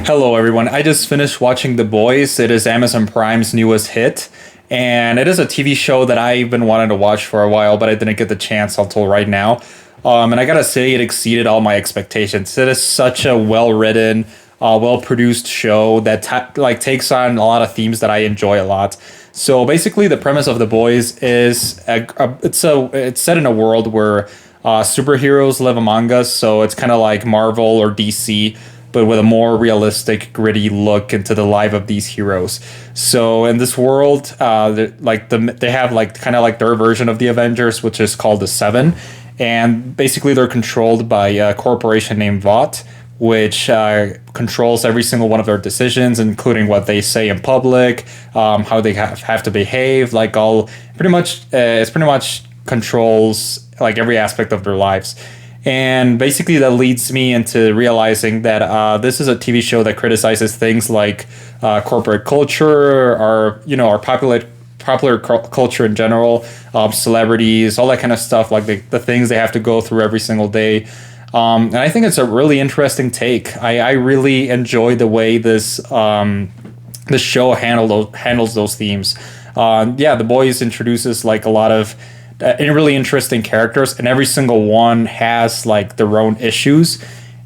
Hello, everyone. I just finished watching The Boys. It is Amazon Prime's newest hit, and it is a TV show that I've been wanting to watch for a while, but I didn't get the chance until right now. And I gotta say, it exceeded all my expectations. It is such a well-written, well-produced show that takes on a lot of themes that I enjoy a lot. So basically, the premise of The Boys is it's set in a world where superheroes live among us. So it's kind of like Marvel or DC, but with a more realistic, gritty look into the life of these heroes. So in this world, they have like kind of like their version of the Avengers, which is called the Seven, and basically they're controlled by a corporation named Vought, which controls every single one of their decisions, including what they say in public, how they have to behave, like all pretty much controls like every aspect of their lives. And basically, that leads me into realizing that this is a TV show that criticizes things like corporate culture, our popular culture in general, celebrities, all that kind of stuff, like the things they have to go through every single day. And I think it's a really interesting take. I really enjoy the way this show handles those themes. The Boys introduces like a lot of really interesting characters, and every single one has like their own issues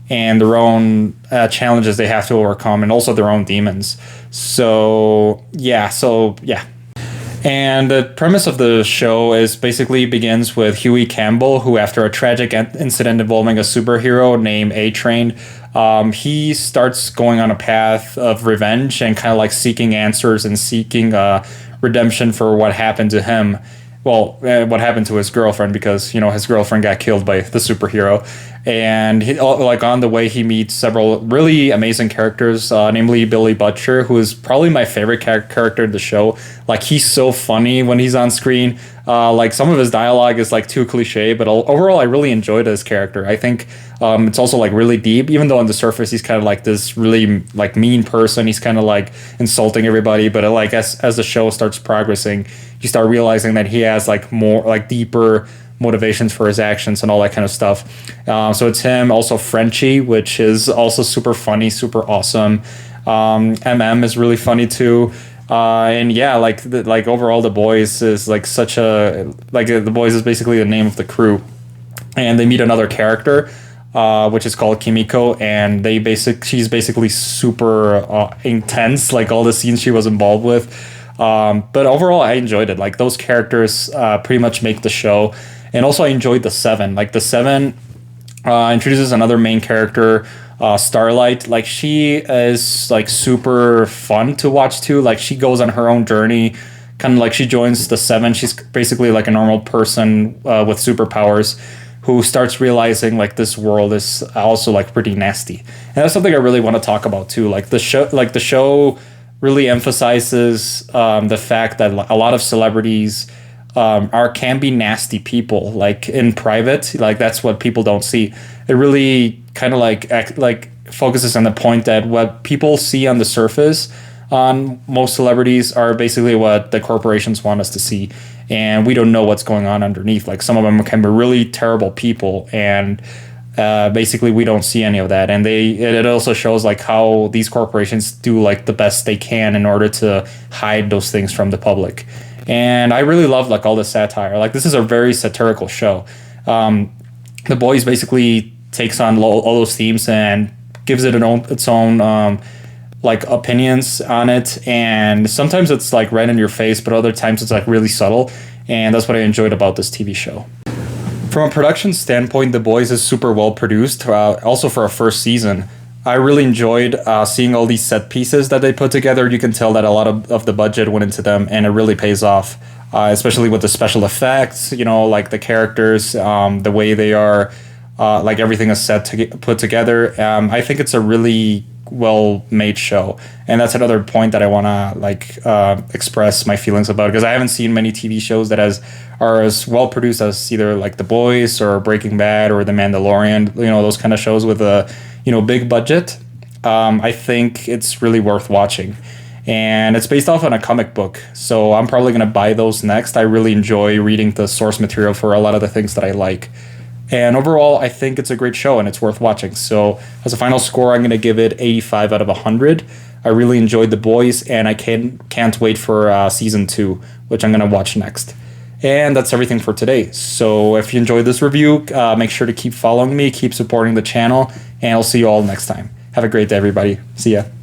and their own challenges they have to overcome, and also their own demons. So yeah. And the premise of the show is basically begins with Huey Campbell, who, after a tragic incident involving a superhero named A-Train, he starts going on a path of revenge and kind of like seeking answers and seeking redemption for what happened to him. Well, what happened to his girlfriend, because his girlfriend got killed by the superhero, and on the way he meets several really amazing characters, namely Billy Butcher, who is probably my favorite character in the show. Like, he's so funny when he's on screen. Like, some of his dialogue is like too cliche, but overall I really enjoyed his character. I think it's also like really deep, even though on the surface he's kind of like this really like mean person. He's kind of like insulting everybody, but like as the show starts progressing, you start realizing that he has like more like deeper motivations for his actions and all that kind of stuff. So it's him, also Frenchie, which is also super funny, super awesome. is really funny too. And yeah, like overall, The Boys is like such a The Boys is basically the name of the crew, and they meet another character, which is called Kimiko, and she's basically super intense, like all the scenes she was involved with. But overall, I enjoyed it. Like, those characters pretty much make the show, and also I enjoyed the Seven. Like, the Seven introduces another main character, Starlight. Like, she is like super fun to watch too. Like, she goes on her own journey, kind of like she joins the Seven. She's basically like a normal person with superpowers, who starts realizing like this world is also like pretty nasty. And that's something I really want to talk about too. Like, the show really emphasizes the fact that a lot of celebrities can be nasty people, like in private. Like, that's what people don't see. It really kind of like focuses on the point that what people see on the surface on most celebrities are basically what the corporations want us to see, and we don't know what's going on underneath. Like, some of them can be really terrible people, and basically we don't see any of that. And it also shows like how these corporations do like the best they can in order to hide those things from the public. And I really love like all the satire. Like, this is a very satirical show. The Boys basically takes on all those themes and gives it its own like opinions on it, and sometimes it's like right in your face, but other times it's like really subtle, and that's what I enjoyed about this TV show. From a production standpoint, The Boys is super well produced, also for a first season. I really enjoyed seeing all these set pieces that they put together. You can tell that a lot of the budget went into them, and it really pays off, especially with the special effects, like the characters, the way they are, like everything is put together. I think it's a really well-made show, and that's another point that I want to express my feelings about, because I haven't seen many TV shows that are as well produced as either like The Boys or Breaking Bad or The Mandalorian, those kind of shows with a big budget. I think it's really worth watching, and it's based off on a comic book, so I'm probably going to buy those next. I really enjoy reading the source material for a lot of the things that I like. And overall, I think it's a great show and it's worth watching. So as a final score, I'm going to give it 85 out of 100. I really enjoyed The Boys, and I can't wait for season 2, which I'm going to watch next. And that's everything for today. So if you enjoyed this review, make sure to keep following me, keep supporting the channel, and I'll see you all next time. Have a great day, everybody. See ya.